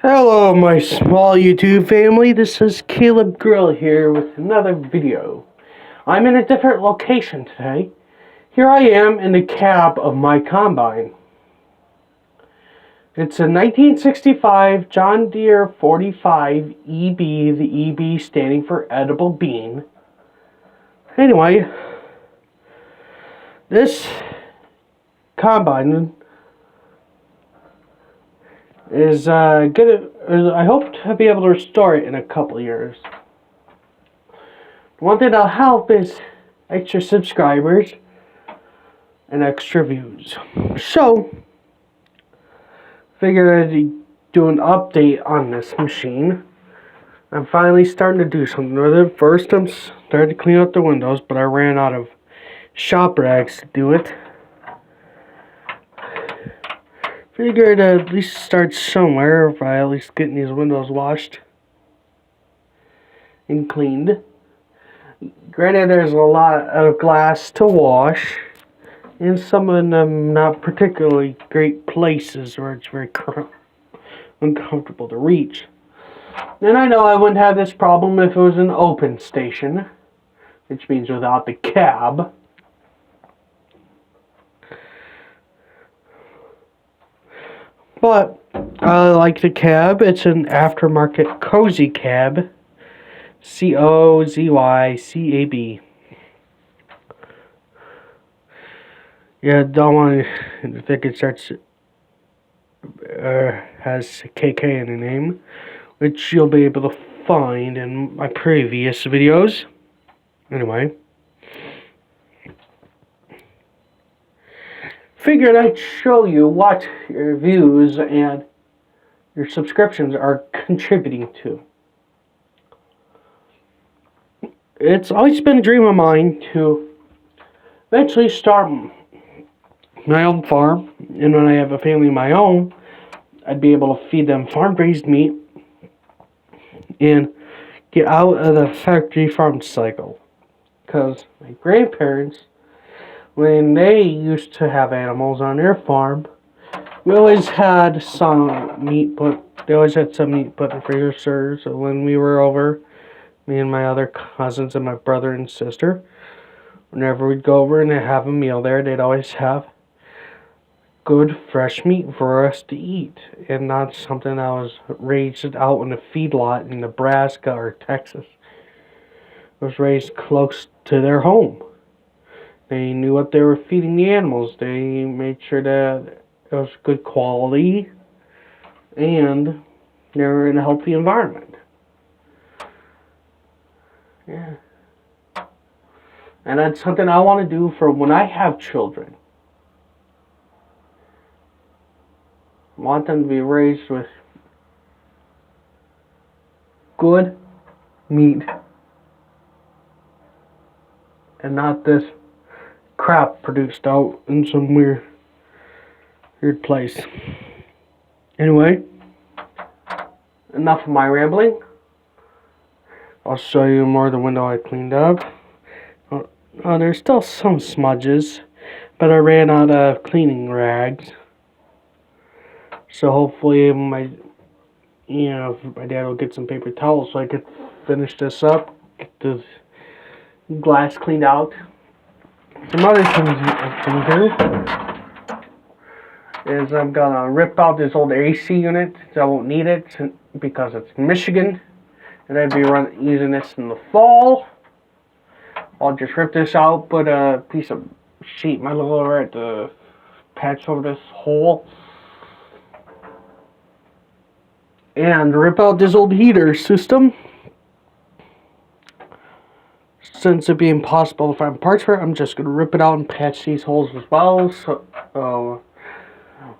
Hello, my small YouTube family. This is Caleb Grill here with another video. I'm in a different location today. Here I am in the cab of my combine. It's a 1965 John Deere 45 EB, the EB standing for edible bean. Anyway, this combine is good. I hope to be able to restore it in a couple years. One thing that'll help is extra subscribers and extra views. So, figured I'd do an update on this machine. I'm finally starting to do something with it. First, I'm starting to clean out the windows, but I ran out of shop rags to do it. Figured I'd at least start somewhere by at least getting these windows washed and cleaned. Granted, there's a lot of glass to wash, and some of them not particularly great places where it's very uncomfortable to reach. And I know I wouldn't have this problem if it was an open station, which means without the cab. But I like the cab. It's an aftermarket cozy cab. COZYCAB. Yeah, don't want to think it starts has KK in the name, which you'll be able to find in my previous videos. Anyway, figured I'd show you what your views and your subscriptions are contributing to. It's always been a dream of mine to eventually start my own farm, and when I have a family of my own, I'd be able to feed them farm-raised meat and get out of the factory farm cycle. Because my grandparents, when they used to have animals on their farm, we always had some meat put. They always had some meat put in the freezer. So when we were over, me and my other cousins and my brother and sister, whenever we'd go over and have a meal there, they'd always have good fresh meat for us to eat, and not something that was raised out in a feedlot in Nebraska or Texas. It was raised close to their home. They knew what they were feeding the animals. They made sure that it was good quality and they were in a healthy environment. Yeah. And that's something I want to do for when I have children. I want them to be raised with good meat and not this crap produced out in some weird place. Anyway, enough of my rambling. I'll show you more of the window I cleaned up. There's still some smudges, but I ran out of cleaning rags. So hopefully my dad will get some paper towels so I could finish this up, get the glass cleaned out. Some other things I can do is I'm gonna rip out this old AC unit. I won't need it because it's Michigan, and I'd be using this in the fall. I'll just rip this out, put a piece of sheet metal over it to patch over this hole, and rip out this old heater system. Since it'd be impossible to find parts for it, I'm just going to rip it out and patch these holes as well. So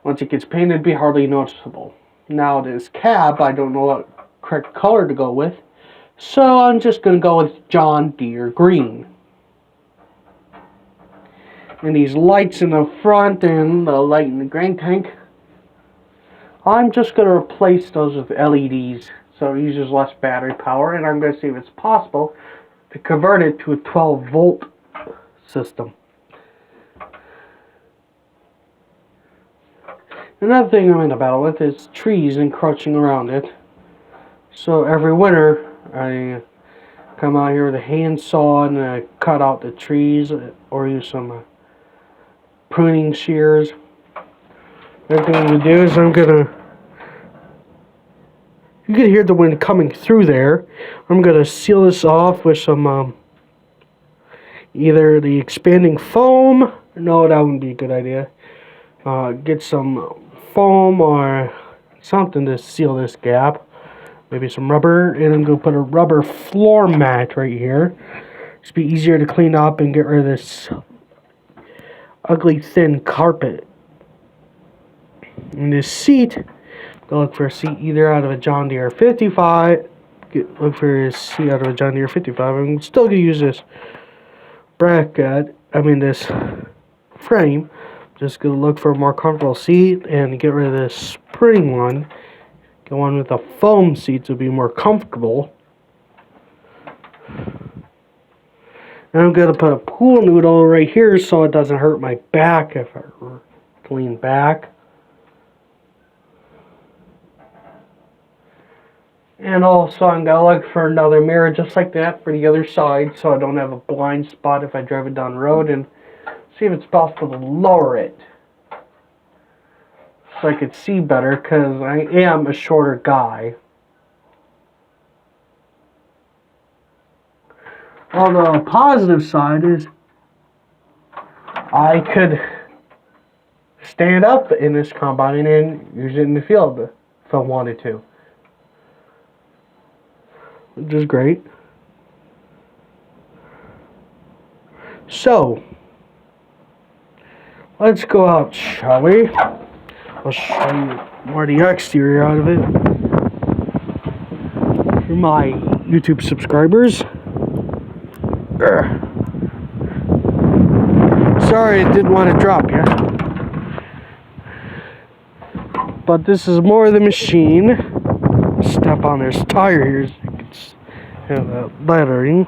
once it gets painted, it'd be hardly noticeable. Now this cab, I don't know what correct color to go with, so I'm just going to go with John Deere green. And these lights in the front and the light in the grain tank, I'm just going to replace those with LEDs so it uses less battery power, and I'm going to see if it's possible to convert it to a 12-volt system. Another thing I'm in a battle with is trees encroaching around it. So every winter, I come out here with a handsaw and I cut out the trees or use some pruning shears. What I'm going to do is you can hear the wind coming through there. I'm going to seal this off with some either the expanding foam. No, that wouldn't be a good idea. Get some foam or something to seal this gap. Maybe some rubber, and I'm going to put a rubber floor mat right here. It's be easier to clean up and get rid of this ugly thin carpet. And this seat, go look for a seat either out of a John Deere 55. Look for a seat out of a John Deere 55. I'm still going to use this this frame. Just going to look for a more comfortable seat and get rid of this spring one. Go on with the foam seats to be more comfortable. And I'm going to put a pool noodle right here so it doesn't hurt my back if I lean back. And also I'm going to look for another mirror just like that for the other side so I don't have a blind spot if I drive it down the road, and see if it's possible to lower it so I could see better, because I am a shorter guy. On the positive side is I could stand up in this combine and use it in the field if I wanted to, which is great. So let's go out, shall we? I'll show you more of the exterior out of it for my YouTube subscribers. Sorry, I didn't want to drop you. But this is more of the machine. Step on this tire here so you can have that lettering.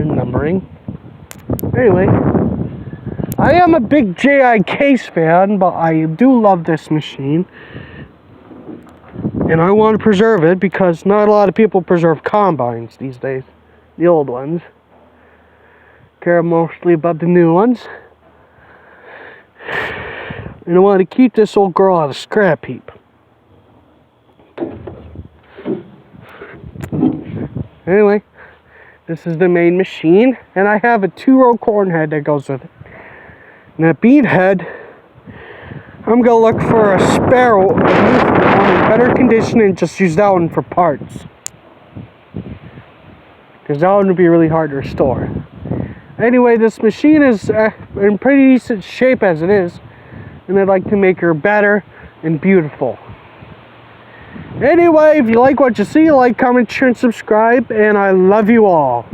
Numbering. Anyway, I am a big J.I. Case fan, but I do love this machine. And I want to preserve it because not a lot of people preserve combines these days. The old ones. Care mostly about the new ones. And I want to keep this old girl out of scrap heap. Anyway, this is the main machine, and I have a 2-row corn head that goes with it. And that bean head, I'm going to look for a sparrow one in better condition and just use that one for parts. Because that one would be really hard to restore. Anyway, this machine is in pretty decent shape as it is, and I'd like to make her better and beautiful. Anyway, if you like what you see, like, comment, share, and subscribe, and I love you all.